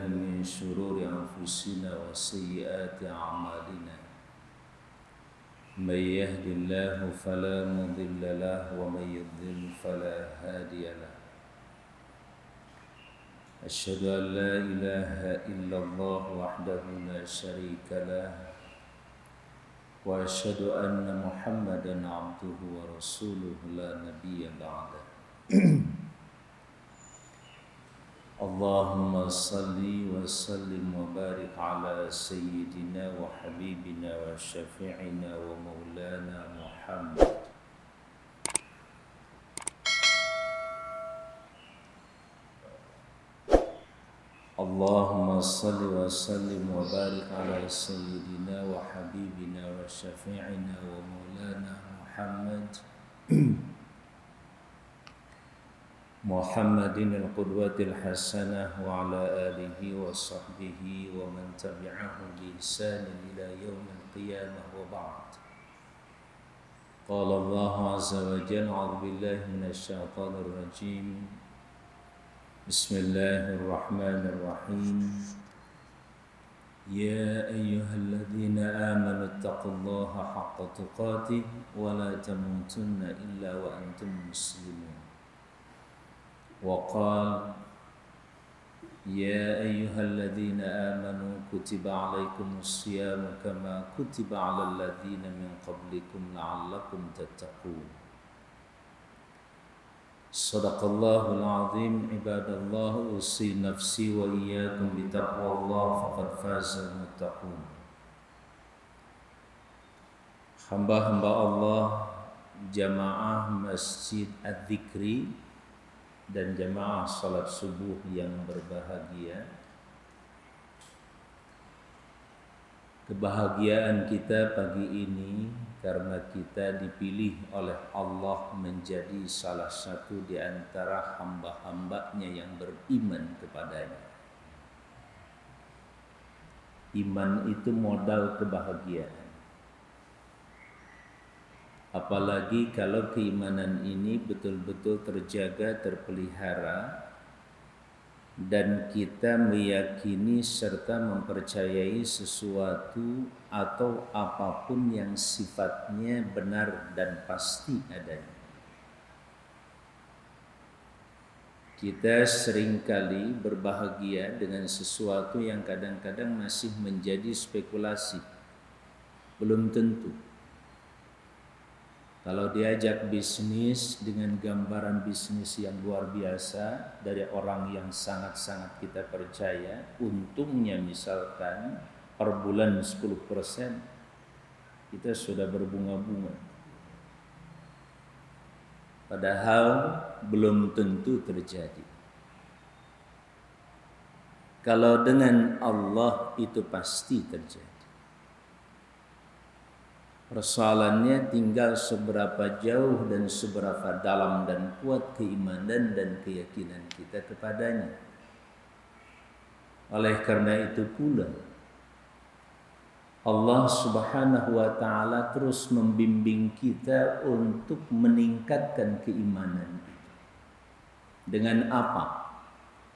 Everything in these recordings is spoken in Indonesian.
من شرور أنفسنا وسيئات أعمالنا من يهد الله فلا مضل له ومن يضلل فلا هادي له أشهد أن لا إله إلا الله وحده لا شريك له وأشهد أن محمدا عبده ورسوله لا نبي بعده اللهم صل وسلم وبارك على سيدنا وحبيبنا وشفيعنا ومولانا محمد اللهم صل وسلم وبارك على سيدنا وحبيبنا وشفيعنا ومولانا محمد محمد القدوة الحسنة وعلى آله وصحبه ومن تبعه بإحسان إلى يوم القيامة وبعد. قال الله عز وجل: أعوذ بالله من الشيطان الرجيم بسم الله الرحمن الرحيم يا أيها الذين آمنوا اتقوا الله حق تقاته ولا تموتن إلا وأنتم مسلمون. وقال يا أيها الذين آمنوا كتب عليكم الصيام كما كتب على الذين من قبلكم لعلكم تتقون. صدق الله العظيم. عباد الله أوصي نفسي وإياكم بتقوى الله فقد فاز المتقون. Hamba-hamba Allah, jamaah Masjid Adz-Dzikri dan jamaah salat subuh yang berbahagia. Kebahagiaan kita pagi ini karena kita dipilih oleh Allah menjadi salah satu di antara hamba-hambanya yang beriman kepadanya. Iman itu modal kebahagiaan. Apalagi kalau keimanan ini betul-betul terjaga, terpelihara, dan kita meyakini serta mempercayai sesuatu atau apapun yang sifatnya benar dan pasti adanya. Kita seringkali berbahagia dengan sesuatu yang kadang-kadang masih menjadi spekulasi, belum tentu. Kalau diajak bisnis dengan gambaran bisnis yang luar biasa dari orang yang sangat-sangat kita percaya, untungnya misalkan per bulan 10%, kita sudah berbunga-bunga. Padahal belum tentu terjadi. Kalau dengan Allah itu pasti terjadi. Persoalannya tinggal seberapa jauh dan seberapa dalam dan kuat keimanan dan keyakinan kita kepadanya. Oleh karena itu pula Allah Subhanahu wa ta'ala terus membimbing kita untuk meningkatkan keimanan itu. Dengan apa?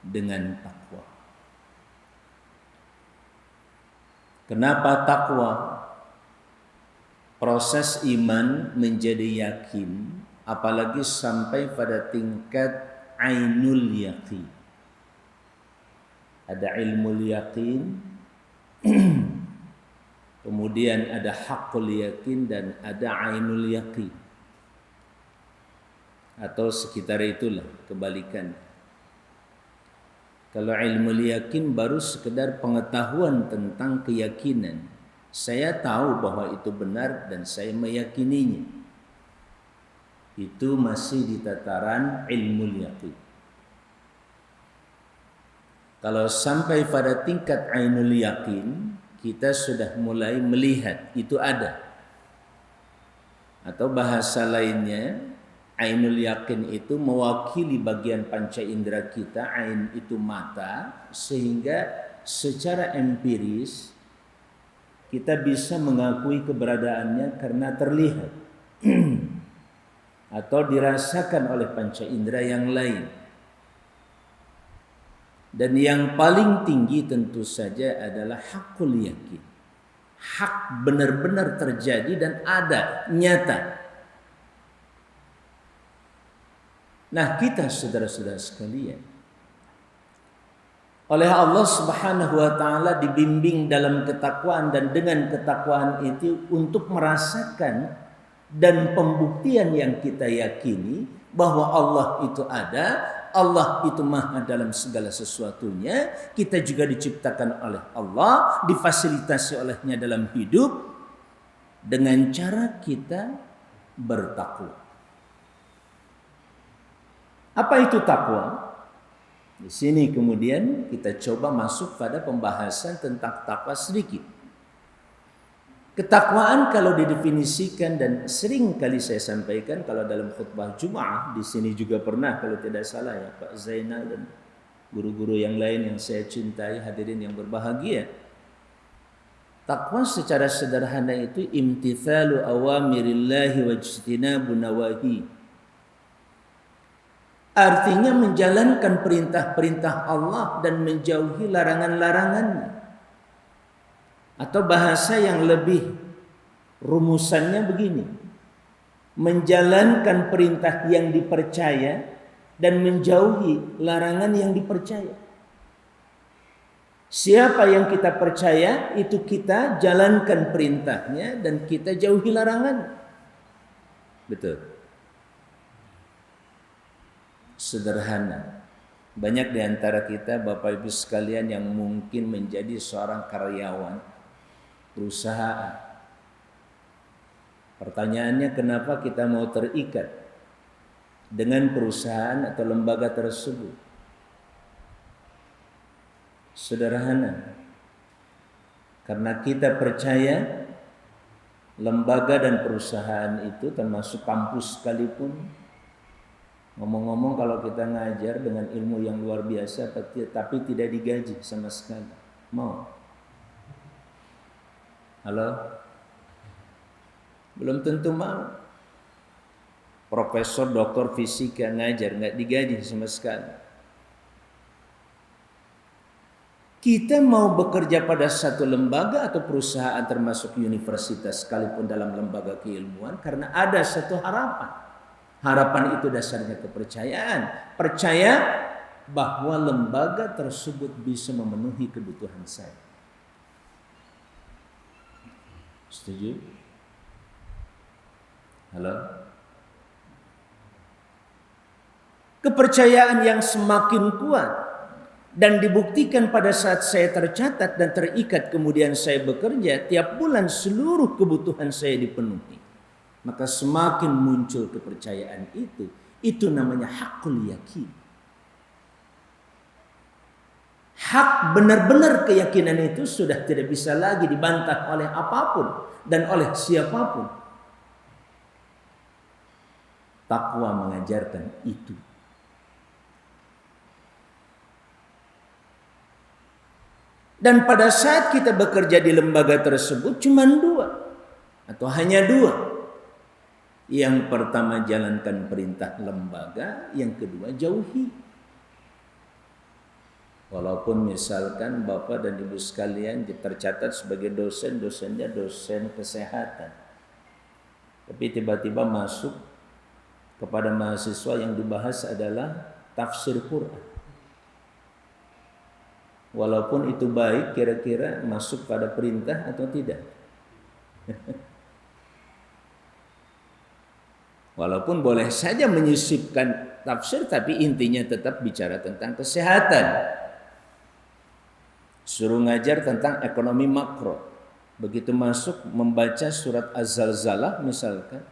Dengan takwa. Kenapa takwa? Proses iman menjadi yakin, apalagi sampai pada tingkat ainul yaqin. Ada ilmul yaqin, kemudian ada haqqul yaqin, dan ada ainul yaqin. Atau sekitar itulah kebalikan. Kalau ilmul yaqin baru sekedar pengetahuan tentang keyakinan. Saya tahu bahwa itu benar dan saya meyakininya. Itu masih di tataran ilmul yaqin. Kalau sampai pada tingkat ainul yaqin, kita sudah mulai melihat itu ada. Atau bahasa lainnya, ainul yaqin itu mewakili bagian panca indera kita, ain itu mata, sehingga secara empiris kita bisa mengakui keberadaannya karena terlihat atau dirasakan oleh panca indera yang lain. Dan yang paling tinggi tentu saja adalah hakul yakin. Hak benar-benar terjadi dan ada, nyata. Nah, kita saudara-saudara sekalian, oleh Allah Subhanahu wa taala dibimbing dalam ketakwaan, dan dengan ketakwaan itu untuk merasakan dan pembuktian yang kita yakini bahwa Allah itu ada, Allah itu maha dalam segala sesuatunya, kita juga diciptakan oleh Allah, difasilitasi olehnya dalam hidup dengan cara kita bertakwa. Apa itu takwa? Di sini kemudian kita coba masuk pada pembahasan tentang takwa sedikit. Ketakwaan kalau didefinisikan, dan sering kali saya sampaikan kalau dalam khutbah Jumat, di sini juga pernah kalau tidak salah ya Pak Zainal dan guru-guru yang lain yang saya cintai, hadirin yang berbahagia. Takwa secara sederhana itu imtithalu awamirillahi wajtinabu nawahi. Artinya menjalankan perintah-perintah Allah dan menjauhi larangan-larangannya. Atau bahasa yang lebih rumusannya begini: menjalankan perintah yang dipercaya dan menjauhi larangan yang dipercaya. Siapa yang kita percaya, itu kita jalankan perintahnya dan kita jauhi larangan. Betul. Sederhana. Banyak di antara kita Bapak Ibu sekalian yang mungkin menjadi seorang karyawan perusahaan. Pertanyaannya, kenapa kita mau terikat dengan perusahaan atau lembaga tersebut? Sederhana. Karena kita percaya lembaga dan perusahaan itu, termasuk kampus sekalipun, ngomong-ngomong kalau kita ngajar dengan ilmu yang luar biasa tapi tidak digaji sama sekali, mau? Halo? Belum tentu mau. Profesor, doktor fisika ngajar nggak digaji sama sekali. Kita mau bekerja pada satu lembaga atau perusahaan termasuk universitas sekalipun dalam lembaga keilmuan karena ada satu harapan. Harapan itu dasarnya kepercayaan. Percaya bahwa lembaga tersebut bisa memenuhi kebutuhan saya. Setuju? Halo? Kepercayaan yang semakin kuat dan dibuktikan pada saat saya tercatat dan terikat kemudian saya bekerja, tiap bulan seluruh kebutuhan saya dipenuhi. Maka semakin muncul kepercayaan itu. Itu namanya hakul yakin. Hak benar-benar keyakinan itu sudah tidak bisa lagi dibantah oleh apapun dan oleh siapapun. Takwa mengajarkan itu. Dan pada saat kita bekerja di lembaga tersebut cuma dua atau hanya dua. Yang pertama jalankan perintah lembaga, yang kedua jauhi. Walaupun misalkan Bapak dan Ibu sekalian tercatat sebagai dosen, dosennya dosen kesehatan. Tapi tiba-tiba masuk kepada mahasiswa yang dibahas adalah tafsir Quran. Walaupun itu baik, kira-kira masuk pada perintah atau tidak? Walaupun boleh saja menyisipkan tafsir, tapi intinya tetap bicara tentang kesehatan. Suruh ngajar tentang ekonomi makro. Begitu masuk membaca surat Az-Zalzalah misalkan,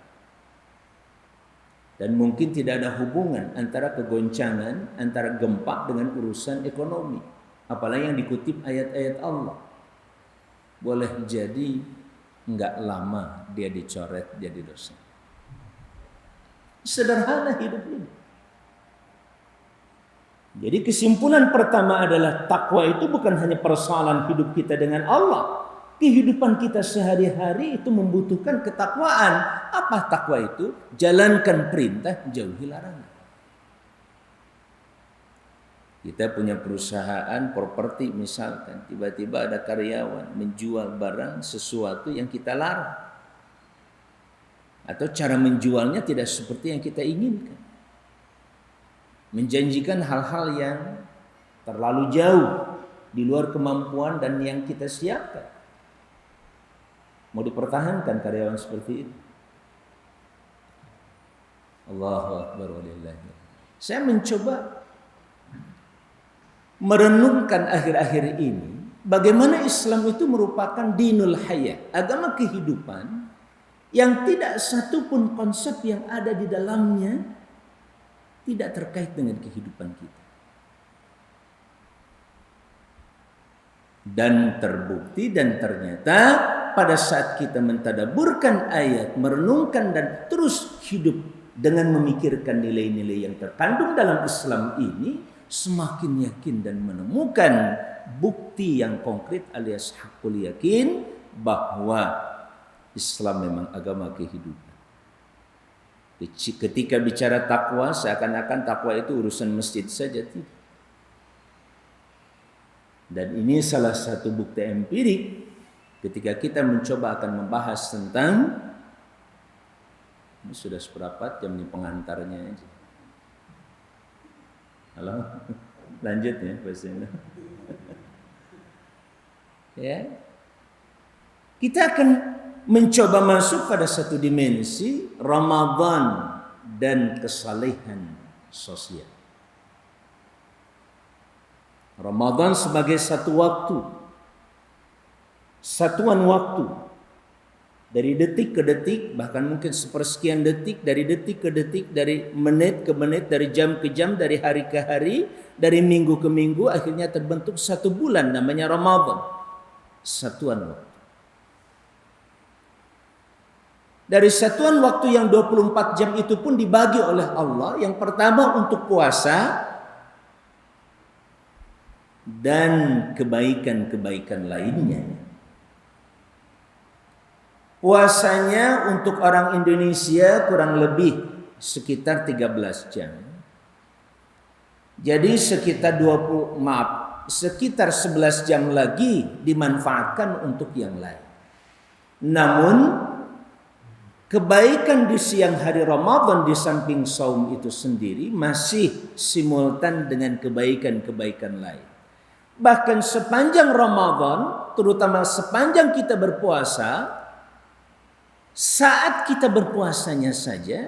dan mungkin tidak ada hubungan antara kegoncangan, antara gempa dengan urusan ekonomi. Apalagi yang dikutip ayat-ayat Allah. Boleh jadi enggak lama dia dicoret jadi dosa. Sederhana hidup ini. Jadi kesimpulan pertama adalah takwa itu bukan hanya persoalan hidup kita dengan Allah. Kehidupan kita sehari-hari itu membutuhkan ketakwaan. Apa takwa itu? Jalankan perintah, jauhi larangan. Kita punya perusahaan properti misalkan, tiba-tiba ada karyawan menjual barang sesuatu yang kita larang. Atau cara menjualnya tidak seperti yang kita inginkan. Menjanjikan hal-hal yang terlalu jauh di luar kemampuan dan yang kita siapkan. Mau dipertahankan karyawan seperti itu. Allahu Akbar walillahi. Saya mencoba merenungkan akhir-akhir ini bagaimana Islam itu merupakan dinul hayah, agama kehidupan yang tidak satu pun konsep yang ada di dalamnya tidak terkait dengan kehidupan kita. Dan terbukti dan ternyata pada saat kita mentadaburkan ayat, merenungkan dan terus hidup dengan memikirkan nilai-nilai yang terkandung dalam Islam ini, semakin yakin dan menemukan bukti yang konkret alias hakul yakin bahwa Islam memang agama kehidupan. Ketika bicara takwa, seakan-akan takwa itu urusan masjid saja, tidak. Dan ini salah satu bukti empirik ketika kita mencoba akan membahas tentang, ini sudah seperempat jam nih pengantarnya aja. Halo, lanjut ya Pak Sina. Ya, kita akan mencoba masuk pada satu dimensi Ramadan dan kesalehan sosial. Ramadan sebagai satu waktu, satuan waktu. Dari detik ke detik, bahkan mungkin sepersekian detik, dari detik ke detik, dari menit ke menit, dari jam ke jam, dari hari ke hari, dari minggu ke minggu, akhirnya terbentuk satu bulan namanya Ramadan. Satuan waktu. Dari satuan waktu yang 24 jam itu pun dibagi oleh Allah. Yang pertama untuk puasa dan kebaikan-kebaikan lainnya. Puasanya untuk orang Indonesia kurang lebih sekitar 13 jam. Jadi sekitar 11 jam lagi dimanfaatkan untuk yang lain. Namun kebaikan di siang hari Ramadan di samping saum itu sendiri masih simultan dengan kebaikan-kebaikan lain. Bahkan sepanjang Ramadan, terutama sepanjang kita berpuasa, saat kita berpuasanya saja,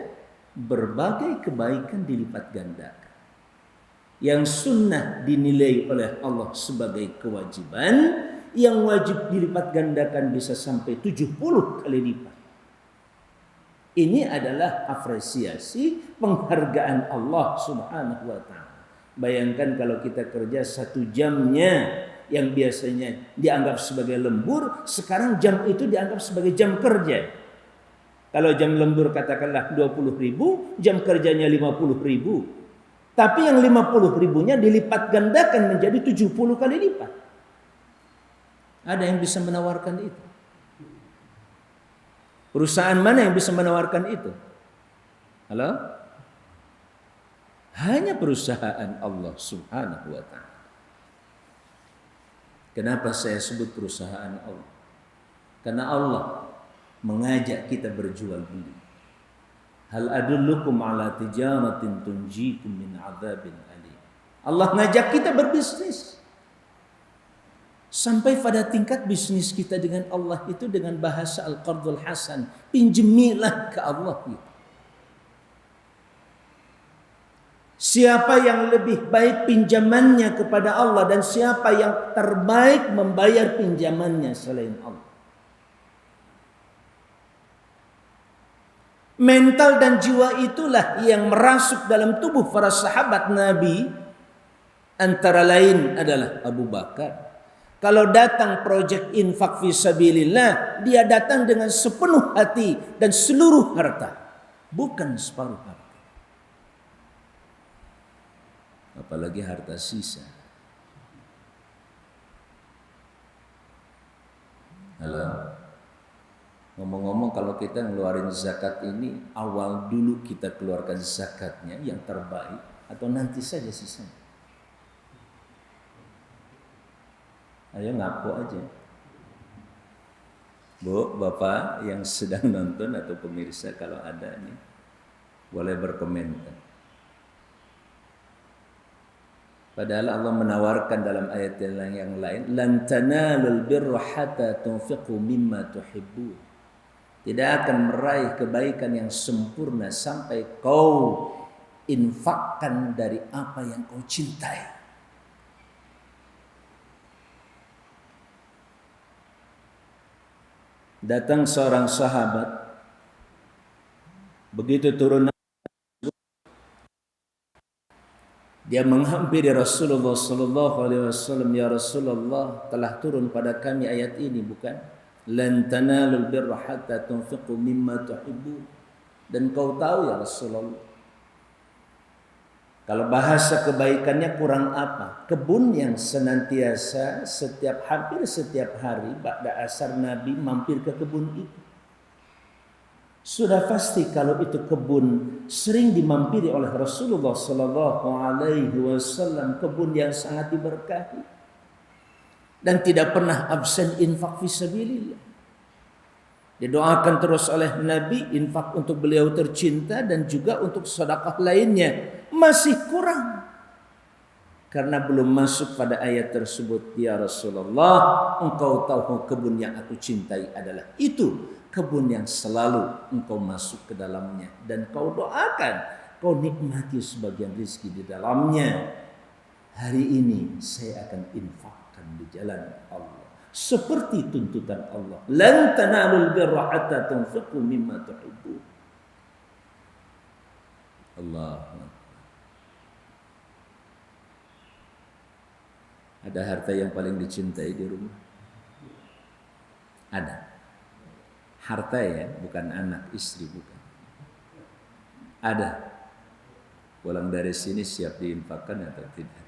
berbagai kebaikan dilipat gandakan. Yang sunnah dinilai oleh Allah sebagai kewajiban, yang wajib dilipat gandakan bisa sampai 70 kali lipat. Ini adalah apresiasi penghargaan Allah Subhanahu wa ta'ala. Bayangkan kalau kita kerja 1 jamnya yang biasanya dianggap sebagai lembur, sekarang jam itu dianggap sebagai jam kerja. Kalau jam lembur katakanlah 20.000, jam kerjanya 50.000. Tapi yang 50.000-nya dilipat gandakan menjadi 70 kali lipat. Ada yang bisa menawarkan itu? Perusahaan mana yang bisa menawarkan itu? Halo? Hanya perusahaan Allah Subhanahu wa ta'ala. Kenapa saya sebut perusahaan Allah? Karena Allah mengajak kita berjual beli. Hal adullukum ala tijaratin tunjikum min adzabin alim. Allah ngajak kita berbisnis. Sampai pada tingkat bisnis kita dengan Allah itu dengan bahasa al-qardul hasan, pinjemilah ke Allah gitu. Siapa yang lebih baik pinjamannya kepada Allah dan siapa yang terbaik membayar pinjamannya selain Allah. Mental dan jiwa itulah yang merasuk dalam tubuh para sahabat Nabi. Antara lain adalah Abu Bakar. Kalau datang proyek infak fisabilillah, dia datang dengan sepenuh hati dan seluruh harta, bukan separuh harta. Apalagi harta sisa. Halo. Ngomong-ngomong, kalau kita ngeluarin zakat ini, awal dulu kita keluarkan zakatnya yang terbaik atau nanti saja sisanya? Ayo ngaku aja. Bu, Bapak yang sedang nonton atau pemirsa kalau ada nih, boleh berkomentar. Padahal Allah menawarkan dalam ayat yang lain, lan tanalul birra hatta tunfiqu mimma tuhibbun. Tidak akan meraih kebaikan yang sempurna sampai kau infakkan dari apa yang kau cintai. Datang seorang sahabat, begitu turun dia menghampiri Rasulullah sallallahu alaihi wasallam, ya Rasulullah, telah turun pada kami ayat ini bukan? Lan tanalul birra hatta tunfiqu mimma tuhibbun. Dan kau tahu ya Rasulullah, kalau bahasa kebaikannya kurang apa? Kebun yang senantiasa hampir setiap hari ba'da asar Nabi mampir ke kebun itu. Sudah pasti kalau itu kebun sering dimampiri oleh Rasulullah sallallahu alaihi wasallam, kebun yang sangat diberkahi dan tidak pernah absen infak fisabilillah. Didoakan terus oleh Nabi infak untuk beliau tercinta dan juga untuk sedekah lainnya. Masih kurang karena belum masuk pada ayat tersebut. Ya Rasulullah, engkau tahu kebun yang aku cintai adalah itu, kebun yang selalu engkau masuk ke dalamnya dan kau doakan, kau nikmati sebagian rezeki di dalamnya. Hari ini saya akan infakkan di jalan Allah seperti tuntutan Allah, lan tanalul birra hatta tunfiqu mimma tuhibbun. Allah. Ada harta yang paling dicintai di rumah? Ada. Harta ya, bukan anak, istri, bukan. Ada. Pulang dari sini siap diinfakkan atau tidak?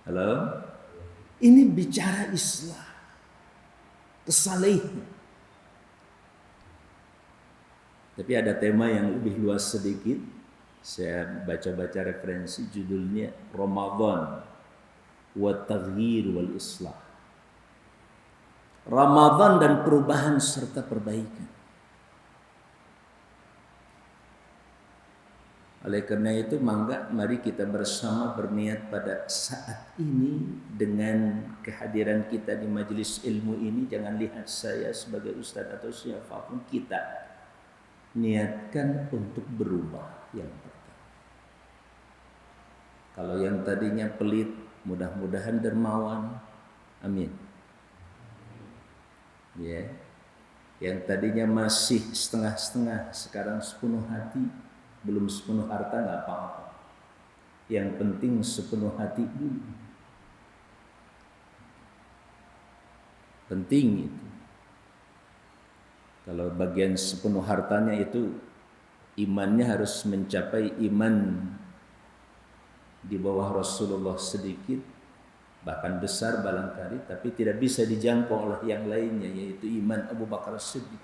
Halo? Ini bicara Islam. Kesalehan. Tapi ada tema yang lebih luas sedikit. Saya baca-baca referensi, judulnya Ramadan wa Taghyir wal Islah. Ramadan dan perubahan serta perbaikan. Oleh karena itu, mari kita bersama berniat pada saat ini dengan kehadiran kita di majelis ilmu ini. Jangan lihat saya sebagai ustadz atau siapapun, kita niatkan untuk berubah yang pertama. Kalau yang tadinya pelit, mudah-mudahan dermawan. Amin. Ya. Yang tadinya masih setengah-setengah, sekarang sepenuh hati. Belum sepenuh harta nggak apa-apa. Yang penting sepenuh hati dulu. Penting itu. Kalau bagian sepenuh hartanya itu imannya harus mencapai iman di bawah Rasulullah sedikit, bahkan besar barangkali, tapi tidak bisa dijangkau oleh yang lainnya, yaitu iman Abu Bakar Siddiq.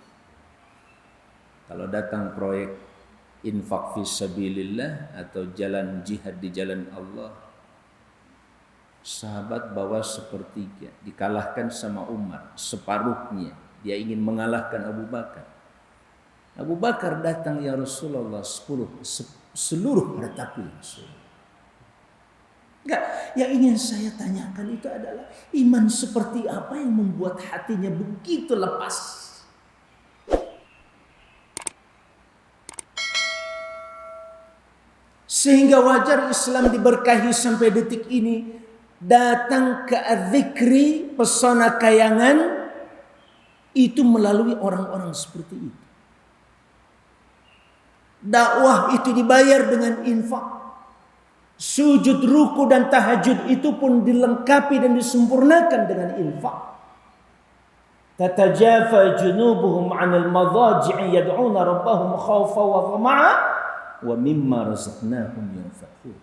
Kalau datang proyek infak fisabilillah atau jalan jihad di jalan Allah, sahabat bawa sepertiga, dikalahkan sama Umar separuhnya. Dia ingin mengalahkan Abu Bakar. Abu Bakar datang, ya Rasulullah, seluruh hartaku ya Rasulullah. Enggak, yang ingin saya tanyakan itu adalah iman seperti apa yang membuat hatinya begitu lepas. Sehingga wajar Islam diberkahi sampai detik ini. Datang ke adzikri, pesona kayangan, itu melalui orang-orang seperti itu. Dakwah itu dibayar dengan infak. Sujud, ruku dan tahajud itu pun dilengkapi dan disempurnakan dengan infak. Tatajafa junubuhum 'anil madhaji'i yad'una rabbahum khawfan wa tama'a wa mimma razaqnahum yunfiqun.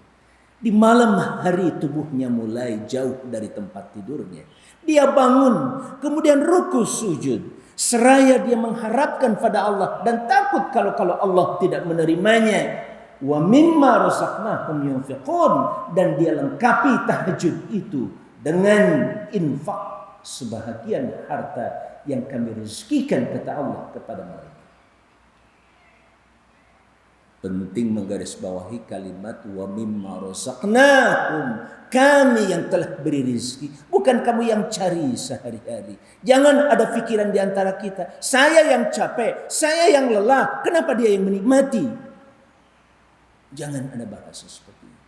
Di malam hari tubuhnya mulai jauh dari tempat tidurnya. Dia bangun, kemudian ruku sujud. Seraya dia mengharapkan pada Allah dan takut kalau Allah tidak menerimanya. wa mimma razaqnahum yunfiqun, dan dia lengkapi tahajud itu dengan infak sebahagian harta yang kami rezekikan, kata Allah, kepada mereka. Penting menggarisbawahi kalimat wa mimma razaqnahum, kami yang telah beri rezeki, bukan kamu yang cari sehari-hari. Jangan ada pikiran di antara kita, saya yang capek, saya yang lelah, kenapa dia yang menikmati? Jangan ada bahasa seperti itu.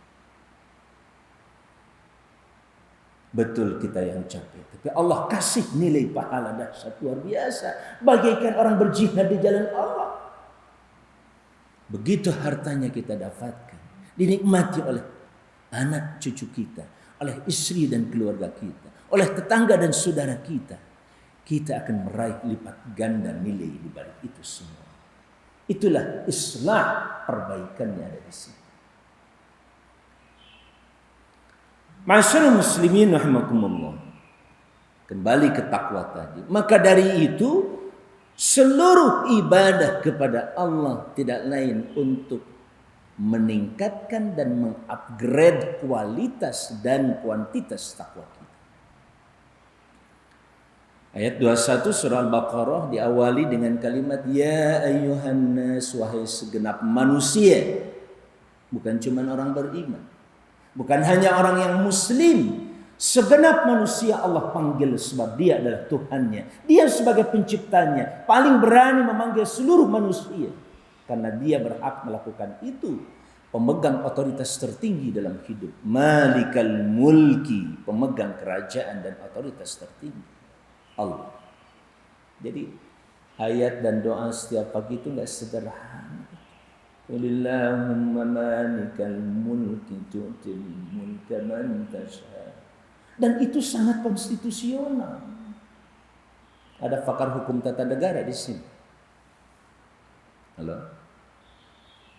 Betul kita yang capek, tapi Allah kasih nilai pahala dahsyat luar biasa, bagaikan orang berjihad di jalan Allah. Begitu hartanya kita dapatkan, dinikmati oleh anak cucu kita, oleh istri dan keluarga kita, oleh tetangga dan saudara kita, kita akan meraih lipat ganda nilai di balik itu semua. Itulah islah, perbaikannya ada di sini. Ma'asyiral muslimin rahimakumullah. Kembali ke takwa tadi. Maka dari itu seluruh ibadah kepada Allah tidak lain untuk meningkatkan dan mengupgrade kualitas dan kuantitas takwa kita. Ayat 21 surah Al-Baqarah diawali dengan kalimat ya ayyuhan nas, wahai segenap manusia. Bukan cuma orang beriman, bukan hanya orang yang muslim. Segenap manusia Allah panggil sebab dia adalah Tuhannya. Dia sebagai penciptanya paling berani memanggil seluruh manusia, karena dia berhak melakukan itu. Pemegang otoritas tertinggi dalam hidup, Malikal Mulki, pemegang kerajaan dan otoritas tertinggi, Allah. Jadi ayat dan doa setiap pagi itu enggak sederhana. Qulillahumma malikal mulki tu'til mulka man tasha. Dan itu sangat konstitusional. Ada pakar hukum tata negara di sini. Halo?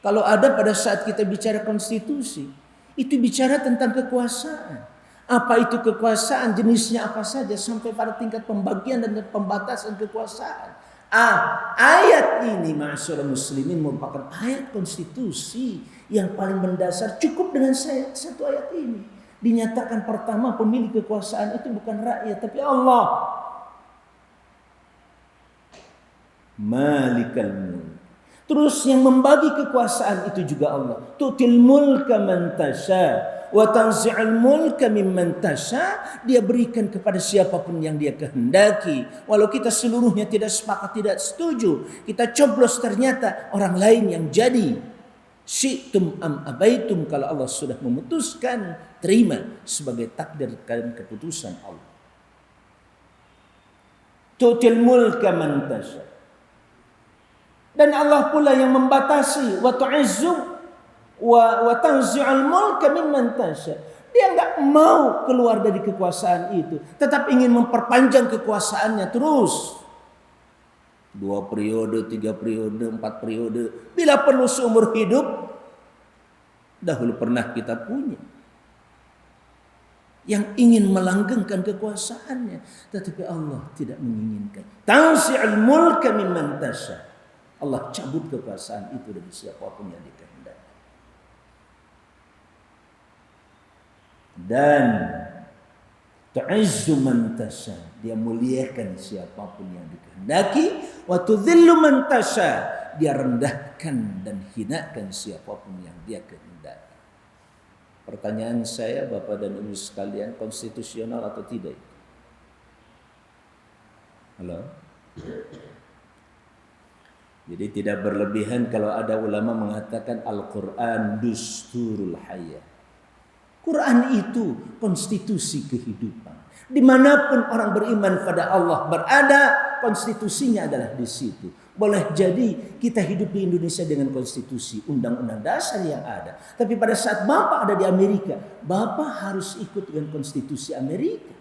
Kalau ada pada saat kita bicara konstitusi, itu bicara tentang kekuasaan. Apa itu kekuasaan, jenisnya apa saja, sampai pada tingkat pembagian dan pembatasan kekuasaan. Ayat ini, ma'asyiral muslimin, merupakan ayat konstitusi yang paling mendasar. Cukup dengan satu ayat ini. Dinyatakan pertama pemilik kekuasaan itu bukan rakyat, tapi Allah. Malikal mulk. Terus yang membagi kekuasaan itu juga Allah. Tu'til mulka man tasha wa tanzi'ul mulka mimman tasha. Dia berikan kepada siapapun yang dia kehendaki. Walau kita seluruhnya tidak sepakat, tidak setuju, kita coblos, ternyata orang lain yang jadi. Syi'tum am abaitum, kalau Allah sudah memutuskan, terima sebagai takdir dan keputusan Allah. Tu'til mulka man tasha. Dan Allah pula yang membatasi, wa tu'izzu wa tanzi'ul mulka mimman tasha. Dia enggak mau keluar dari kekuasaan itu, tetap ingin memperpanjang kekuasaannya terus. 2 periode, 3 periode, 4 periode, bila perlu seumur hidup. Dahulu pernah kita punya yang ingin melanggengkan kekuasaannya, tetapi Allah tidak menginginkan. Tanzi'ul mulka mimman tasha. Allah cabut kekuasaan itu dari siapapun yang dikehendaki. Dan tu'izzu man tasha, dia muliakan siapapun yang dikehendaki. Wa tudhillu man tasha, dia rendahkan dan hinakan siapapun yang dia kehendaki. Pertanyaan saya, Bapak dan Ibu sekalian, konstitusional atau tidak? Halo? Jadi tidak berlebihan kalau ada ulama mengatakan Al-Quran dusturul hayat. Quran itu konstitusi kehidupan. Dimanapun orang beriman pada Allah berada, konstitusinya adalah di situ. Boleh jadi kita hidup di Indonesia dengan konstitusi, undang-undang dasar yang ada. Tapi pada saat Bapak ada di Amerika, Bapak harus ikut dengan konstitusi Amerika.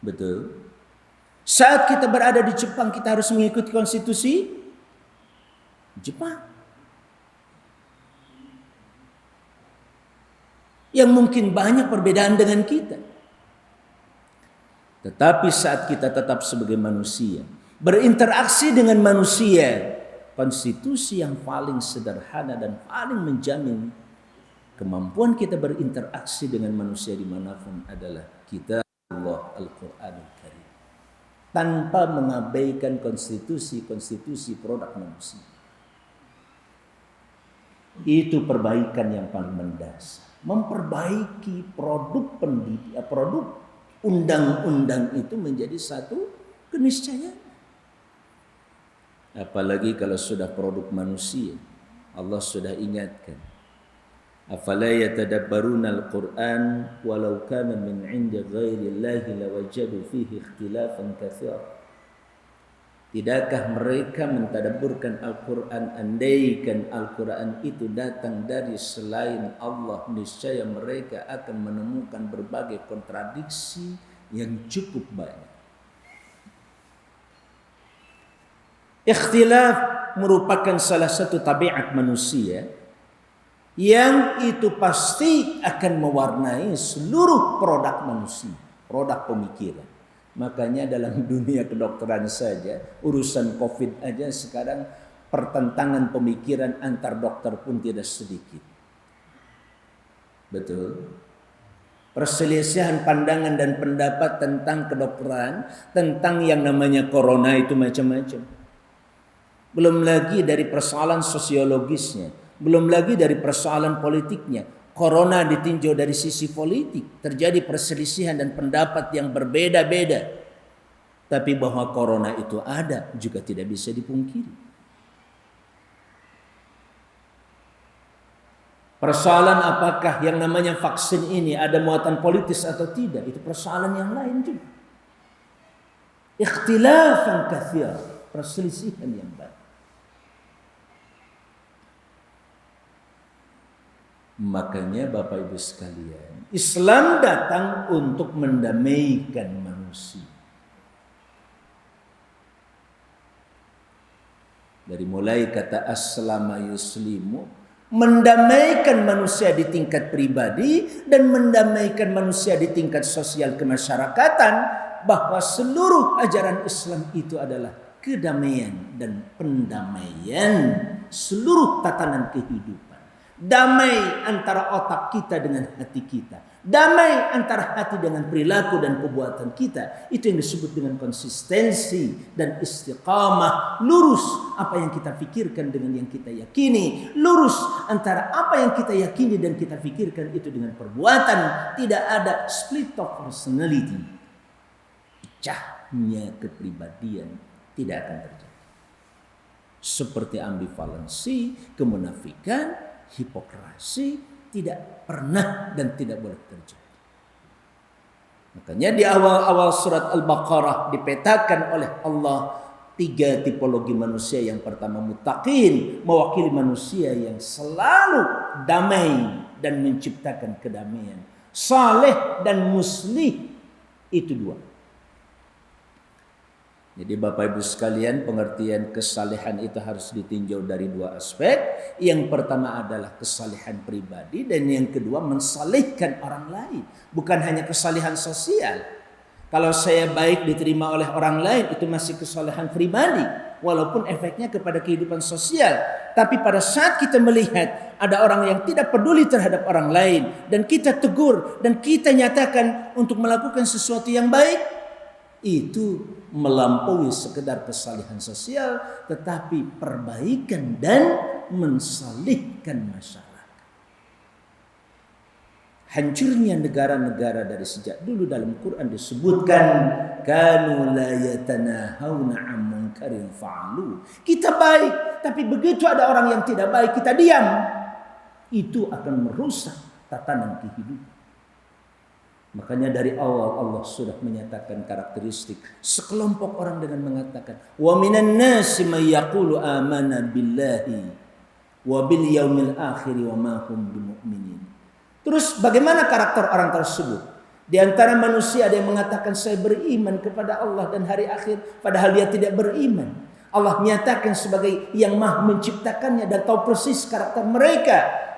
Betul? Saat kita berada di Jepang, kita harus mengikuti konstitusi Jepang. Yang mungkin banyak perbedaan dengan kita. Tetapi saat kita tetap sebagai manusia, berinteraksi dengan manusia, konstitusi yang paling sederhana dan paling menjamin kemampuan kita berinteraksi dengan manusia dimanapun adalah kitab Allah Al-Quranul Karim, tanpa mengabaikan konstitusi produk manusia. Itu perbaikan yang paling mendasar. Memperbaiki produk undang-undang itu menjadi satu keniscayaan. Apalagi kalau sudah produk manusia, Allah sudah ingatkan, afala yatadabbaruna al-Qur'an walau kana min 'indi ghairillahi lawajadu fihi ikhtilafan katsira. Tidakkah mereka mentadabburkan Al-Quran, andaikan Al-Quran itu datang dari selain Allah, niscaya mereka akan menemukan berbagai kontradiksi yang cukup banyak. Ikhtilaf merupakan salah satu tabiat manusia yang itu pasti akan mewarnai seluruh produk manusia, produk pemikiran. Makanya dalam dunia kedokteran saja, urusan COVID aja sekarang pertentangan pemikiran antar dokter pun tidak sedikit. Betul? Perselisihan pandangan dan pendapat tentang kedokteran, tentang yang namanya corona itu macam-macam. Belum lagi dari persoalan sosiologisnya, belum lagi dari persoalan politiknya. Corona ditinjau dari sisi politik, terjadi perselisihan dan pendapat yang berbeda-beda. Tapi bahwa corona itu ada juga tidak bisa dipungkiri. Persoalan apakah yang namanya vaksin ini ada muatan politis atau tidak, itu persoalan yang lain juga. Ikhtilafan katsir, perselisihan yang banyak. Makanya Bapak Ibu sekalian, Islam datang untuk mendamaikan manusia. Dari mulai kata aslama yuslimu, mendamaikan manusia di tingkat pribadi dan mendamaikan manusia di tingkat sosial kemasyarakatan, bahwa seluruh ajaran Islam itu adalah kedamaian dan pendamaian seluruh tatanan kehidupan. Damai antara otak kita dengan hati kita, damai antara hati dengan perilaku dan perbuatan kita. Itu yang disebut dengan konsistensi dan istiqamah. Lurus apa yang kita pikirkan dengan yang kita yakini. Lurus antara apa yang kita yakini dan kita pikirkan itu dengan perbuatan. Tidak ada split of personality, pecahnya kepribadian tidak akan terjadi. Seperti ambivalensi, kemunafikan, hipokrasi tidak pernah dan tidak boleh terjadi. Makanya di awal-awal surat Al-Baqarah dipetakan oleh Allah 3 tipologi manusia. Yang pertama muttaqin, mewakili manusia yang selalu damai dan menciptakan kedamaian. Saleh dan muslih, itu 2. Jadi Bapak Ibu sekalian, pengertian kesalehan itu harus ditinjau dari 2 aspek. Yang pertama adalah kesalehan pribadi, dan yang kedua mensalihkan orang lain. Bukan hanya kesalehan sosial. Kalau saya baik diterima oleh orang lain, itu masih kesalehan pribadi, walaupun efeknya kepada kehidupan sosial. Tapi pada saat kita melihat ada orang yang tidak peduli terhadap orang lain, dan kita tegur dan kita nyatakan untuk melakukan sesuatu yang baik, itu melampaui sekedar kesalehan sosial, tetapi perbaikan dan mensalihkan masyarakat. Hancurnya negara-negara dari sejak dulu dalam Quran disebutkan kanu la yatanahawna 'an munkarin fa'alu. Kita baik, tapi begitu ada orang yang tidak baik kita diam, itu akan merusak tatanan kehidupan. Makanya dari awal Allah sudah menyatakan karakteristik sekelompok orang dengan mengatakan wa minan nasi may yaqulu amanna billahi wa bil yaumil akhir wa ma hum bimu'minin. Terus bagaimana karakter orang tersebut? Di antara manusia ada yang mengatakan saya beriman kepada Allah dan hari akhir, padahal dia tidak beriman. Allah nyatakan sebagai yang Maha menciptakannya dan tahu persis karakter mereka.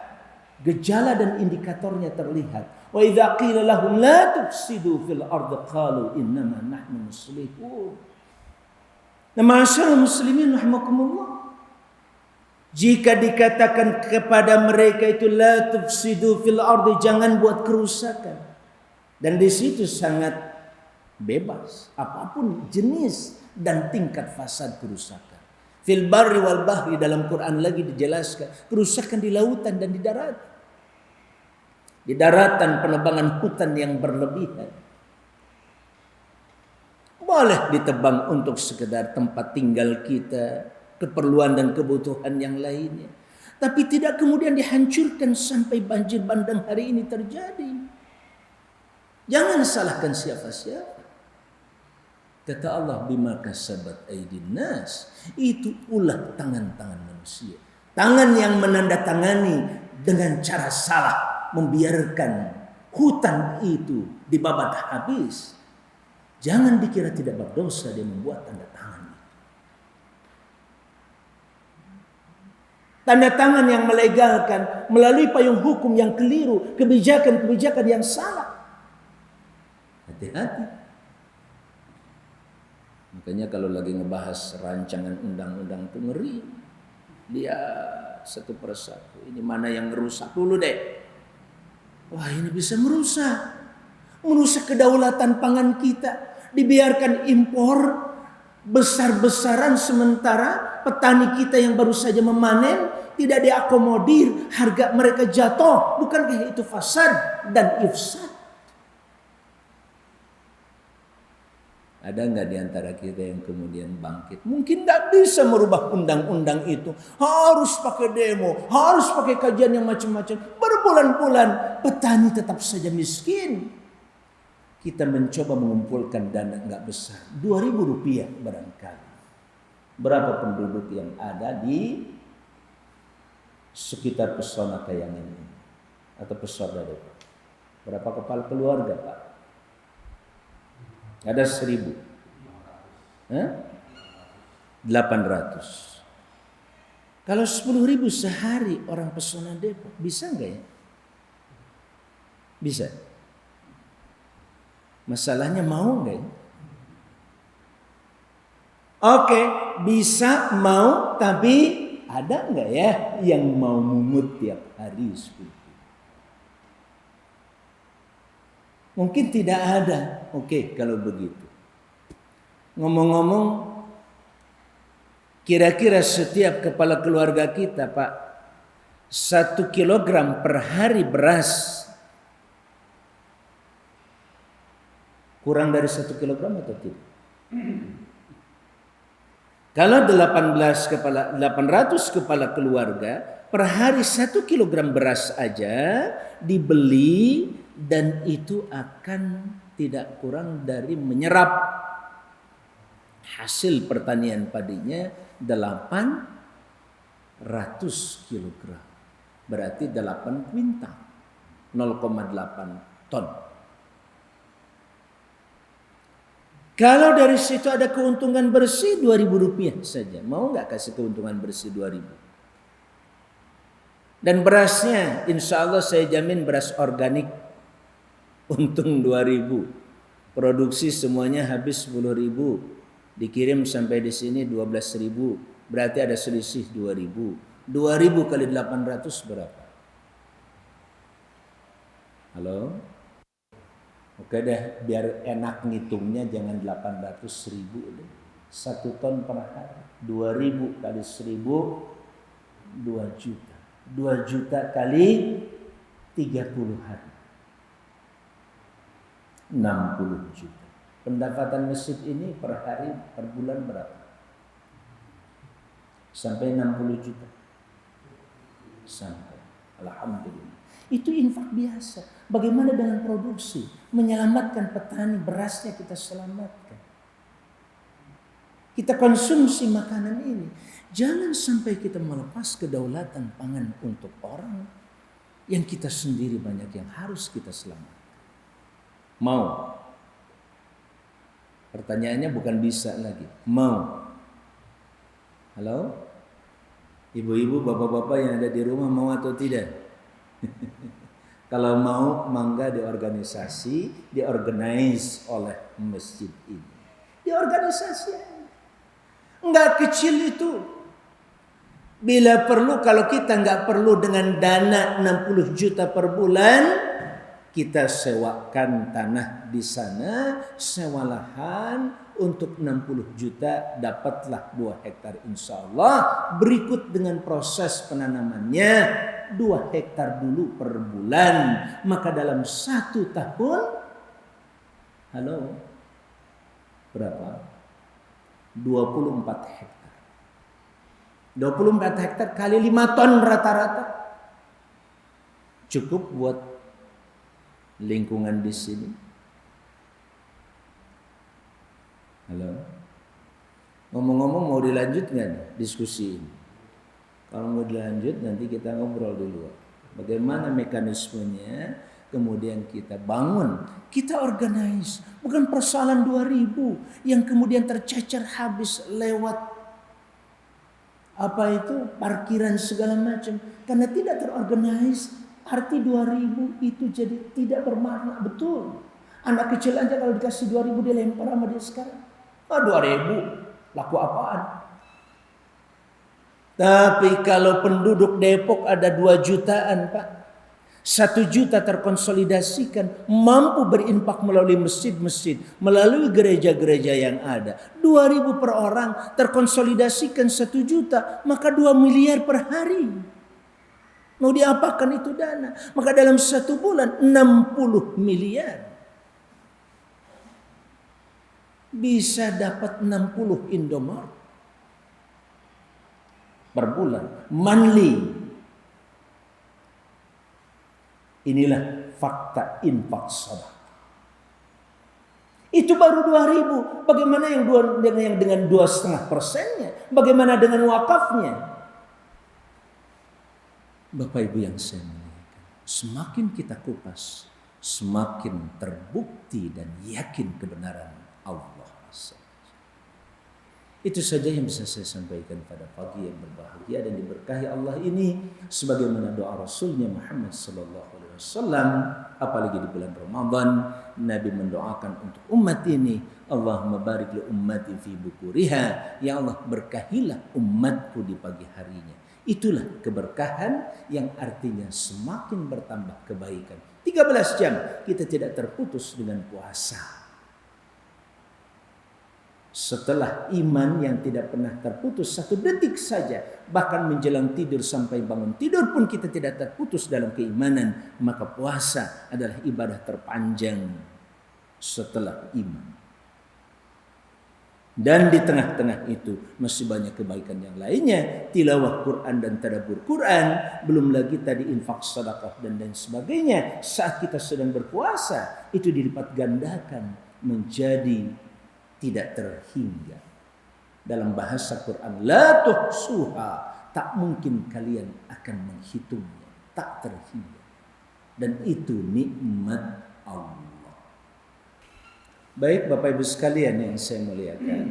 Gejala dan indikatornya terlihat. Wa idza qila lahum la tufsidu fil ardi qalu innama nahnu muslihun. Nah, masyaallah muslimin rahimakumullah. Jika dikatakan kepada mereka itu la tufsidu fil ardi, jangan buat kerusakan. Dan di situ sangat bebas apapun jenis dan tingkat fasad kerusakan. Fil barri wal bahri, dalam Quran lagi dijelaskan kerusakan di lautan dan di darat. Di daratan penebangan hutan yang berlebihan. Boleh ditebang untuk sekedar tempat tinggal kita, keperluan dan kebutuhan yang lainnya. Tapi tidak kemudian dihancurkan sampai banjir bandang hari ini terjadi. Jangan salahkan siapa-siapa. Kata Allah, bima kasabat aydin nas, itu ulah tangan-tangan manusia. Tangan yang menandatangani dengan cara salah, membiarkan hutan itu dibabat habis. Jangan dikira tidak berdosa dia membuat tanda tangan itu. Tanda tangan yang melegalkan melalui payung hukum yang keliru, kebijakan-kebijakan yang salah. Hati-hati. Makanya kalau lagi ngebahas rancangan undang-undang itu ngeri. Dia satu persatu. Ini mana yang merusak dulu deh. Wah, ini bisa merusak. Merusak kedaulatan pangan kita. Dibiarkan impor besar-besaran sementara petani kita yang baru saja memanen tidak diakomodir, harga mereka jatuh. Bukankah itu fasad dan ifsad? Ada nggak di antara kita yang kemudian bangkit? Mungkin nggak bisa merubah undang-undang itu. Harus pakai demo, harus pakai kajian yang macam-macam. Berbulan-bulan petani tetap saja miskin. Kita mencoba mengumpulkan dana nggak besar, 2.000 rupiah barangkali. Berapa penduduk yang ada di sekitar Pesona Kayangan ini atau Pesona Depok? Berapa kepala keluarga, Pak? Ada 1.000. 800. Kalau 10.000 sehari orang Pesona Depok, bisa nggak ya? Bisa. Masalahnya mau nggak ya? Oke, bisa, mau, tapi ada nggak ya yang mau mungut tiap hari seperti itu? Mungkin tidak ada. Oke, kalau begitu. Ngomong-ngomong, kira-kira setiap kepala keluarga kita, Pak, 1 kilogram per hari beras kurang dari 1 kilogram atau tidak? Kalau 800 kepala keluarga, per hari 1 kilogram beras aja dibeli, dan itu akan tidak kurang dari menyerap hasil pertanian padinya 800 kilogram. Berarti 8 kuintal, 0,8 ton. Kalau dari situ ada keuntungan bersih 2.000 rupiah saja. Mau nggak kasih keuntungan bersih 2.000? Dan berasnya insya Allah saya jamin beras organik. Untung 2.000. Produksi semuanya habis 10.000. Dikirim sampai di sini 12.000. Berarti ada selisih 2.000. 2.000 kali 800 berapa? Halo? Oke deh, biar enak ngitungnya jangan 800.000 deh. 1 ton per hari. 2.000 kali 1.000, 2 juta. 2 juta kali 30 hari. 60 juta. Pendapatan masjid ini per hari, per bulan berapa? Sampai 60 juta. Sampai. Alhamdulillah. Itu infak biasa. Bagaimana dengan produksi? Menyelamatkan petani, berasnya kita selamatkan. Kita konsumsi makanan ini. Jangan sampai kita melepas kedaulatan pangan untuk orang yang kita sendiri banyak yang harus kita selamatkan. Mau? Pertanyaannya bukan bisa lagi. Mau? Halo? Ibu-ibu, bapak-bapak yang ada di rumah mau atau tidak? Kalau mau, mangga diorganisasi, diorganize oleh masjid ini. Diorganisasi. Enggak kecil itu. Bila perlu, kalau kita nggak perlu dengan dana 60 juta per bulan, kita sewakan tanah di sana, sewa lahan untuk 60 juta, dapatlah 2 hektar insya Allah. Berikut dengan proses penanamannya 2 hektar dulu per bulan. Maka dalam 1 tahun, halo, berapa? 24 hektar. 24 hektar kali 5 ton rata-rata. Cukup buat lingkungan di sini. Halo. Ngomong-ngomong mau dilanjut nggak nih diskusi ini? Kalau mau dilanjut nanti kita ngobrol dulu. Bagaimana mekanismenya? Kemudian kita bangun, kita organize. Bukan persoalan 2000 yang kemudian tercecer habis lewat apa itu parkiran segala macam. Karena tidak terorganize, arti 2000 itu jadi tidak bermakna betul. Anak kecil aja kalau dikasih 2000 dia lempar sama dia sekarang. 2000 laku apaan? Tapi kalau penduduk Depok ada 2 jutaan Pak, 1 juta terkonsolidasikan, mampu berinfak melalui masjid-masjid, melalui gereja-gereja yang ada. 2000 per orang terkonsolidasikan 1 juta, maka 2 miliar per hari. Mau diapakan itu dana? Maka dalam 1 bulan 60 miliar. Bisa dapat 60 Indomaret per bulan. Monthly. Inilah fakta infak sedekah. Itu baru 2000. Bagaimana yang dengan 2,5%-nya? Bagaimana dengan wakafnya? Bapak Ibu yang saya muliakan, semakin kita kupas, semakin terbukti dan yakin kebenaran Allah. Itu saja yang bisa saya sampaikan pada pagi yang berbahagia dan diberkahi Allah ini, sebagaimana doa Rasulnya Muhammad sallallahu alaihi wasallam. Apalagi di bulan Ramadan, Nabi mendoakan untuk umat ini, Allahumma barik li ummati fi bukuriha, ya Allah berkahilah umatku di pagi harinya. Itulah keberkahan yang artinya semakin bertambah kebaikan. 13 jam kita tidak terputus dengan puasa. Setelah iman yang tidak pernah terputus 1 detik saja, bahkan menjelang tidur sampai bangun tidur pun kita tidak terputus dalam keimanan, maka puasa adalah ibadah terpanjang setelah iman. Dan di tengah-tengah itu masih banyak kebaikan yang lainnya, tilawah Quran dan tadabbur Quran, belum lagi tadi infak sedekah dan lain sebagainya. Saat kita sedang berpuasa, itu dilipat gandakan menjadi tidak terhingga. Dalam bahasa Quran, la tuhsuha, tak mungkin kalian akan menghitungnya, tak terhingga. Dan itu nikmat Allah. Baik Bapak Ibu sekalian yang saya muliakan,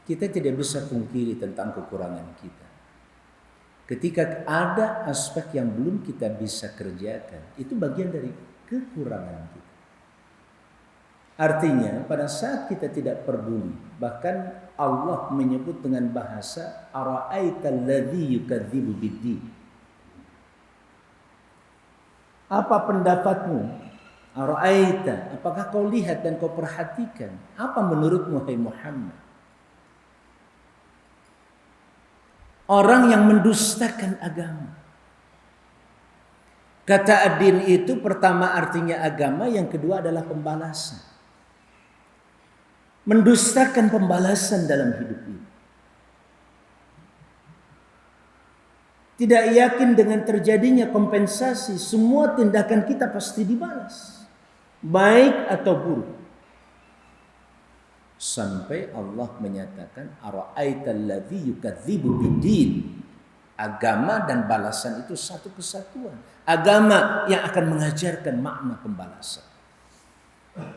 kita tidak bisa pungkiri tentang kekurangan kita. Ketika ada aspek yang belum kita bisa kerjakan, itu bagian dari kekurangan kita. Artinya pada saat kita tidak peduli, bahkan Allah menyebut dengan bahasa ara'aital ladzi yukadzibu biddin. Apa pendapatmu? Ara'aita, apakah kau lihat dan kau perhatikan? Apa menurutmu hai Muhammad? Orang yang mendustakan agama. Kata ad-din itu pertama artinya agama, yang kedua adalah pembalasan. Mendustakan pembalasan dalam hidup ini. Tidak yakin dengan terjadinya kompensasi, semua tindakan kita pasti dibalas, baik atau buruk. Sampai Allah menyatakan ara'aital ladzi yukadzibu biddin. Agama dan balasan itu satu kesatuan. Agama yang akan mengajarkan makna pembalasan.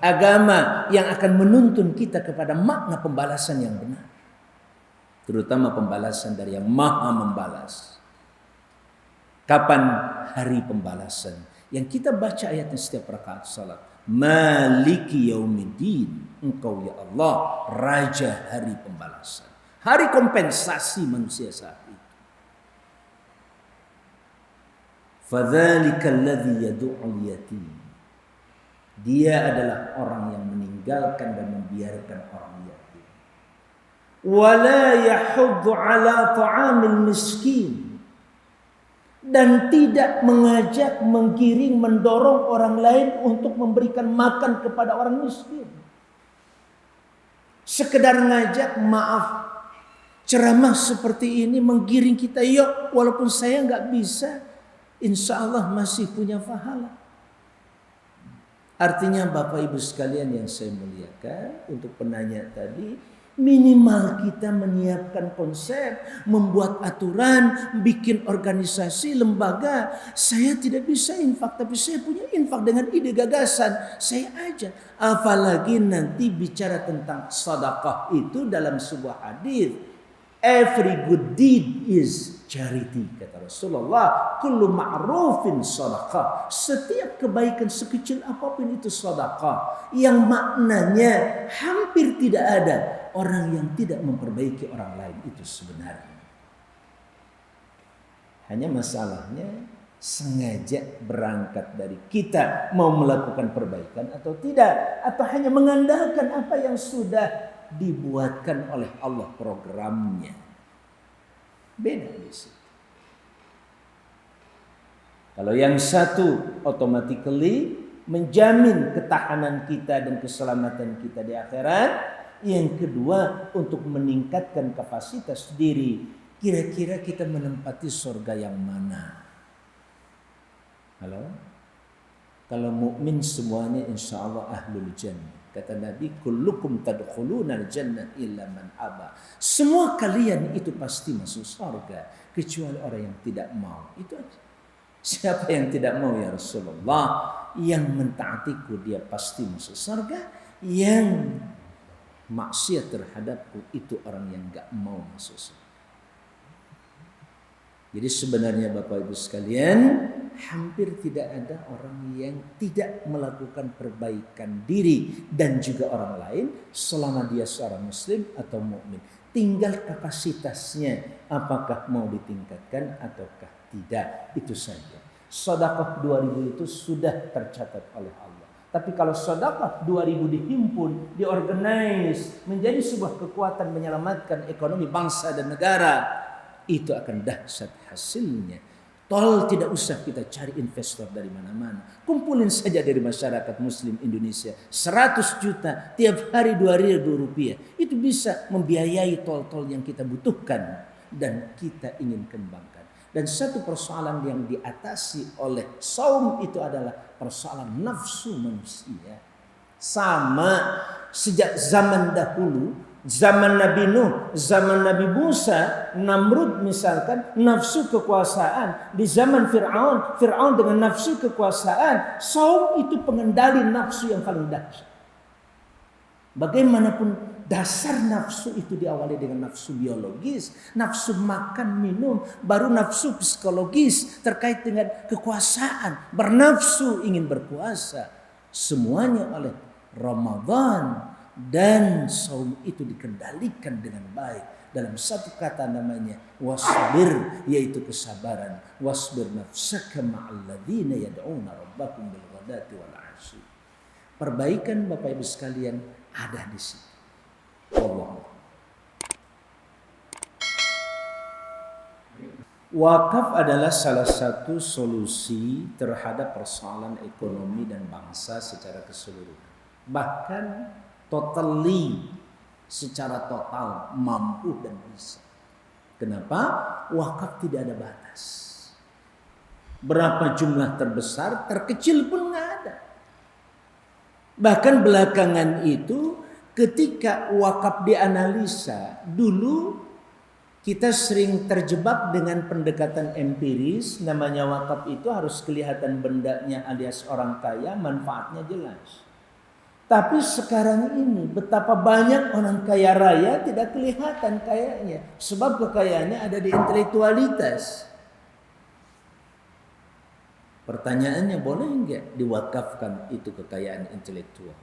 Agama yang akan menuntun kita kepada makna pembalasan yang benar. Terutama pembalasan dari yang maha membalas. Kapan hari pembalasan? Yang kita baca ayatnya setiap rakaat salat. Maliki yaumiddin. Engkau ya Allah, Raja hari pembalasan. Hari kompensasi manusia saat itu. Fadzalikal ladzi yad'ul yatim. Dia adalah orang yang meninggalkan dan membiarkan orang yatim. Wala yahuddu ala ta'amil miskin. Dan tidak mengajak, menggiring, mendorong orang lain untuk memberikan makan kepada orang miskin. Sekedar ngajak, maaf, ceramah seperti ini menggiring kita, yuk walaupun saya nggak bisa, insya Allah masih punya pahala. Artinya Bapak Ibu sekalian yang saya muliakan, untuk penanya tadi, minimal kita menyiapkan konsep, membuat aturan, bikin organisasi, lembaga. Saya tidak bisa infak, tapi saya punya infak dengan ide gagasan. Saya aja. Apalagi nanti bicara tentang sedekah itu dalam sebuah hadis. Every good deed is charity, kata Rasulullah. Kullu ma'rufin sedekah. Setiap kebaikan sekecil apapun itu sedekah. Yang maknanya hampir tidak ada orang yang tidak memperbaiki orang lain itu sebenarnya. Hanya masalahnya sengaja berangkat dari kita mau melakukan perbaikan atau tidak, atau hanya mengandalkan apa yang sudah dibuatkan oleh Allah programnya. Beda di situ. Kalau yang satu automatically menjamin ketahanan kita dan keselamatan kita di akhirat, yang kedua untuk meningkatkan kapasitas diri. Kira-kira kita menempati surga yang mana? Halo? Kalau mukmin semuanya insya Allah ahlul jannah. Kata Nabi, kullukum tadkhulunal jannah illa man aba. Semua kalian itu pasti masuk surga kecuali orang yang tidak mau. Itu aja. Siapa yang tidak mau ya Rasulullah? Yang mentaatiku dia pasti masuk surga. Yang maksiat terhadapku itu orang yang enggak mau masuk surga. Jadi sebenarnya Bapak Ibu sekalian, hampir tidak ada orang yang tidak melakukan perbaikan diri dan juga orang lain selama dia seorang muslim atau mukmin. Tinggal kapasitasnya apakah mau ditingkatkan ataukah tidak, itu saja. Sedekah 2000 itu sudah tercatat oleh Allah. Tapi kalau sedekah 2000 dihimpun, diorganize menjadi sebuah kekuatan menyelamatkan ekonomi bangsa dan negara, itu akan dahsyat hasilnya. Tol tidak usah kita cari investor dari mana-mana. Kumpulin saja dari masyarakat muslim Indonesia 100 juta tiap hari 2.000 rupiah. Itu bisa membiayai tol-tol yang kita butuhkan dan kita ingin kembangkan. Dan satu persoalan yang diatasi oleh saum itu adalah persoalan nafsu manusia. Sama sejak zaman dahulu, zaman Nabi Nuh, zaman Nabi Musa, Namrud misalkan, nafsu kekuasaan. Di zaman Fir'aun, Fir'aun dengan nafsu kekuasaan. Saum itu pengendali nafsu yang paling dahsyat. Bagaimanapun dasar nafsu itu diawali dengan nafsu biologis, nafsu makan, minum, baru nafsu psikologis terkait dengan kekuasaan. Bernafsu ingin berkuasa. Semuanya oleh Ramadan dan saum itu dikendalikan dengan baik dalam satu kata namanya wasbir, yaitu kesabaran. Wasbir nafsaka ma'al ladzina yad'una rabbakum bil ghadati wal 'ashyi. Perbaikan Bapak Ibu sekalian ada di situ. Allah. Wakaf adalah salah satu solusi terhadap persoalan ekonomi dan bangsa secara keseluruhan. Bahkan totally, secara total mampu dan bisa. Kenapa? Wakaf tidak ada batas. Berapa jumlah terbesar, terkecil pun nggak ada. Bahkan belakangan itu ketika wakaf dianalisa, dulu kita sering terjebak dengan pendekatan empiris. Namanya wakaf itu harus kelihatan bendanya alias orang kaya, manfaatnya jelas. Tapi sekarang ini betapa banyak orang kaya raya tidak kelihatan kayanya. Sebab kekayaannya ada di intelektualitas. Pertanyaannya, boleh enggak diwakafkan itu kekayaan intelektual?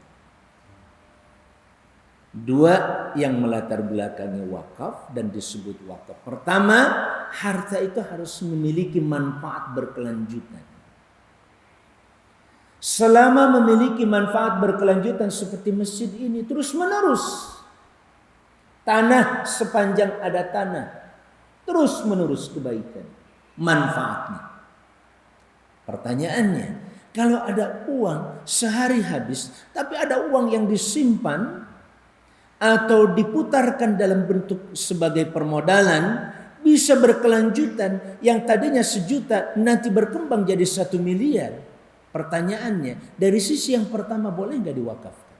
Dua yang melatar belakangi wakaf dan disebut wakaf. Pertama, harta itu harus memiliki manfaat berkelanjutan. Selama memiliki manfaat berkelanjutan seperti masjid ini terus menerus, tanah sepanjang ada tanah, terus menerus kebaikan, manfaatnya. Pertanyaannya, kalau ada uang sehari habis, tapi ada uang yang disimpan atau diputarkan dalam bentuk sebagai permodalan, bisa berkelanjutan, yang tadinya 1 juta nanti berkembang jadi 1 miliar. Pertanyaannya, dari sisi yang pertama boleh nggak diwakafkan?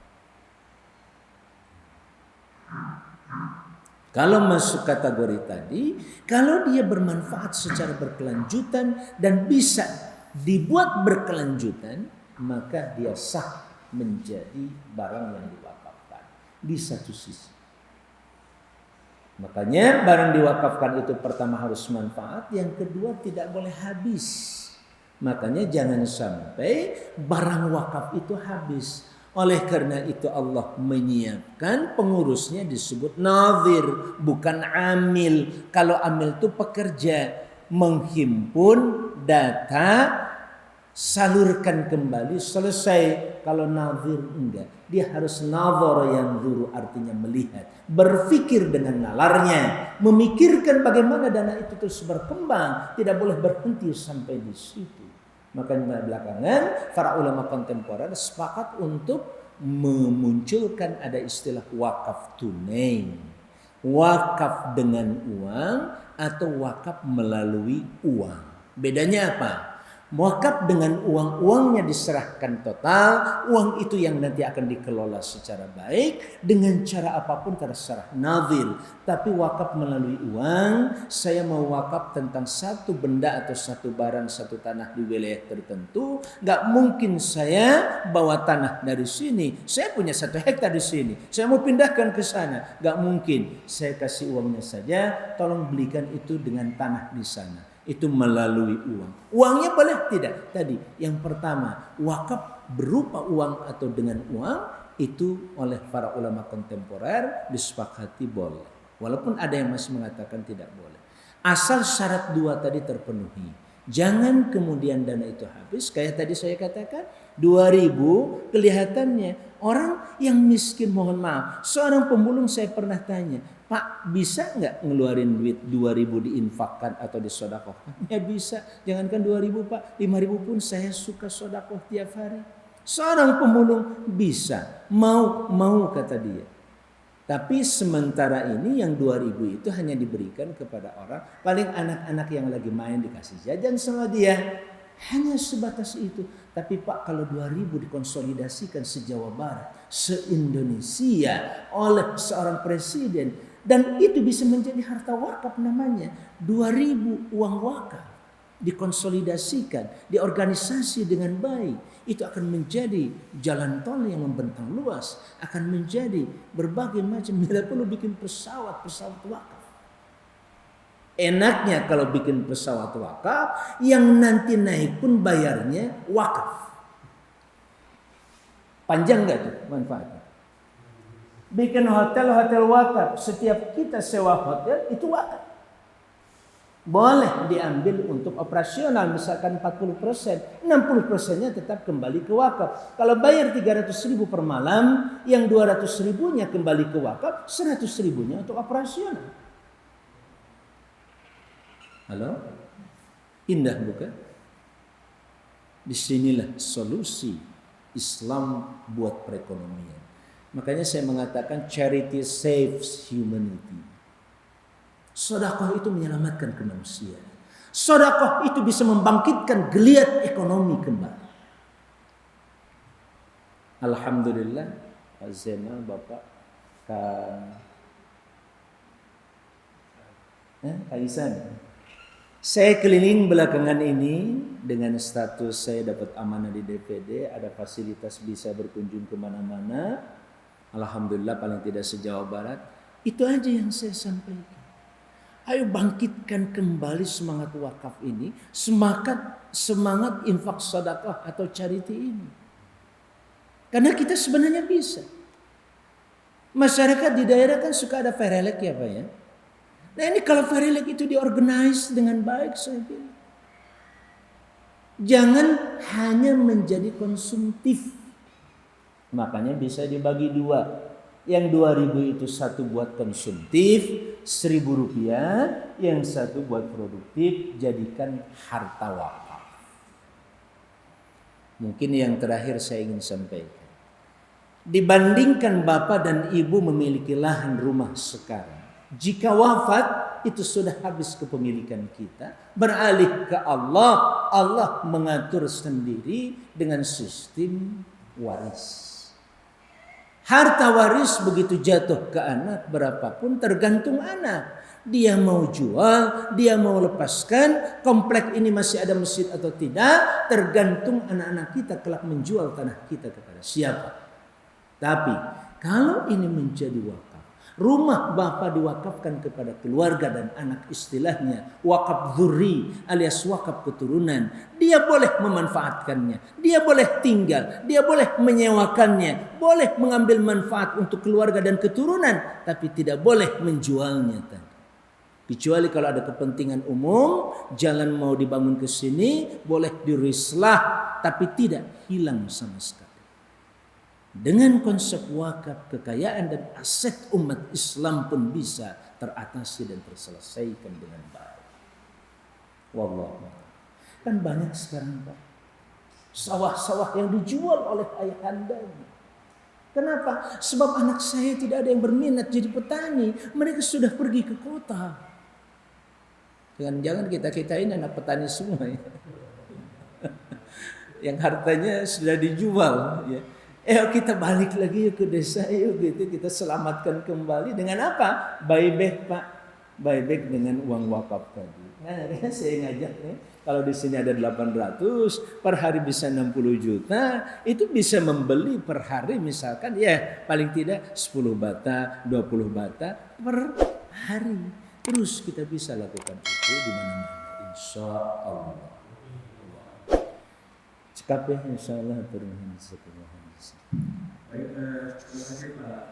Kalau masuk kategori tadi, kalau dia bermanfaat secara berkelanjutan dan bisa dibuat berkelanjutan, maka dia sah menjadi barang yang diwakafkan di satu sisi. Makanya barang diwakafkan itu pertama harus manfaat, yang kedua tidak boleh habis. Makanya jangan sampai barang wakaf itu habis. Oleh karena itu Allah menyiapkan pengurusnya disebut nadhir, bukan amil. Kalau amil itu pekerja, menghimpun data, salurkan kembali, selesai. Kalau nadhir enggak, dia harus nadhar yang dulu, artinya melihat, berpikir dengan nalarnya, memikirkan bagaimana dana itu terus berkembang, tidak boleh berhenti sampai di situ. Makanya belakangan para ulama kontemporer sepakat untuk memunculkan ada istilah wakaf tunai, wakaf dengan uang atau wakaf melalui uang. Bedanya apa? Wakaf dengan uangnya diserahkan total, uang itu yang nanti akan dikelola secara baik dengan cara apapun terserah nadhir. Tapi wakaf melalui uang, saya mau wakaf tentang satu benda atau satu barang, satu tanah di wilayah tertentu, nggak mungkin saya bawa tanah dari sini. Saya punya 1 hektar di sini, saya mau pindahkan ke sana, nggak mungkin. Saya kasih uangnya saja, tolong belikan itu dengan tanah di sana. Itu melalui uang. Uangnya boleh tidak? Tadi yang pertama, wakaf berupa uang atau dengan uang, itu oleh para ulama kontemporer disepakati boleh. Walaupun ada yang masih mengatakan tidak boleh. Asal syarat 2 tadi terpenuhi. Jangan kemudian dana itu habis. Kayak tadi saya katakan 2000, kelihatannya orang yang miskin, mohon maaf. Seorang pemulung saya pernah tanya, Pak, bisa nggak ngeluarin duit 2000 diinfakkan atau disodakohkan? Ya bisa. Jangankan 2000 Pak, 5000 pun saya suka sodakoh tiap hari. Seorang pemulung bisa, mau kata dia. Tapi sementara ini yang 2000 itu hanya diberikan kepada orang, paling anak-anak yang lagi main dikasih jajan sama dia. Hanya sebatas itu. Tapi Pak, kalau 2000 dikonsolidasikan se-Jawa Barat, se-Indonesia oleh seorang presiden, dan itu bisa menjadi harta wakaf namanya. 2000 uang wakaf dikonsolidasikan, diorganisasi dengan baik, itu akan menjadi jalan tol yang membentang luas, akan menjadi berbagai macam. Tidak perlu bikin pesawat wakaf. Enaknya kalau bikin pesawat wakaf, yang nanti naik pun bayarnya wakaf. Panjang nggak tuh manfaatnya? Bikin hotel wakaf, setiap kita sewa hotel itu wakaf. Boleh diambil untuk operasional, misalkan 40%, 60%-nya tetap kembali ke wakaf. Kalau bayar 300.000 per malam, yang 200.000-nya kembali ke wakaf, 100.000-nya untuk operasional. Halo? Indah bukan? Disinilah solusi Islam buat perekonomian. Makanya saya mengatakan charity saves humanity. Sedekah itu menyelamatkan kemanusiaan. Sedekah itu bisa membangkitkan geliat ekonomi kembali. Alhamdulillah, Pak Zainal, Bapak, Kak Isan. Saya keliling belakangan ini dengan status saya dapat amanah di DPD, ada fasilitas bisa berkunjung kemana-mana. Alhamdulillah paling tidak se-Jawa Barat. Itu aja yang saya sampaikan. Ayo bangkitkan kembali semangat wakaf ini, semangat infak sedekah atau charity ini. Karena kita sebenarnya bisa. Masyarakat di daerah kan suka ada ferelek ya Pak ya. Nah ini kalau ferelek itu diorganize dengan baik saya bilang. Jangan hanya menjadi konsumtif. Makanya bisa dibagi dua. Yang 2.000 itu satu buat konsumtif, 1.000 rupiah, yang satu buat produktif, jadikan harta wakaf. Mungkin yang terakhir saya ingin sampaikan. Dibandingkan bapak dan ibu memiliki lahan rumah sekarang, jika wafat itu sudah habis kepemilikan kita, beralih ke Allah, Allah mengatur sendiri dengan sistem waris. Harta waris begitu jatuh ke anak berapapun tergantung anak. Dia mau jual, dia mau lepaskan, komplek ini masih ada masjid atau tidak, tergantung anak-anak kita kelak menjual tanah kita kepada siapa. Tapi kalau ini menjadi wakaf, rumah bapak diwakafkan kepada keluarga dan anak, istilahnya wakaf dzurri alias wakaf keturunan. Dia boleh memanfaatkannya, dia boleh tinggal, dia boleh menyewakannya, boleh mengambil manfaat untuk keluarga dan keturunan, tapi tidak boleh menjualnya tadi. Kecuali kalau ada kepentingan umum, jalan mau dibangun ke sini, boleh dirislah, tapi tidak hilang sama sekali. Dengan konsep wakaf, kekayaan dan aset umat Islam pun bisa teratasi dan terselesaikan dengan baik. Wallahu a'lam. Kan banyak sekarang Pak, sawah-sawah yang dijual oleh ayahandanya. Kenapa? Sebab anak saya tidak ada yang berminat jadi petani. Mereka sudah pergi ke kota. Jangan kita ini anak petani semua ya. Yang hartanya sudah dijual ya. Kita balik lagi ke desa yuk gitu, kita selamatkan kembali dengan apa? Buyback Pak, buyback dengan uang wakaf tadi. Nah, saya ngajak nih, kalau di sini ada 800, per hari bisa 60 juta, itu bisa membeli per hari misalkan ya paling tidak 10 bata, 20 bata per hari. Terus kita bisa lakukan itu di mana-mana, insya Allah. Cekap ya, insya Allah. Baik, terima kasih Pak.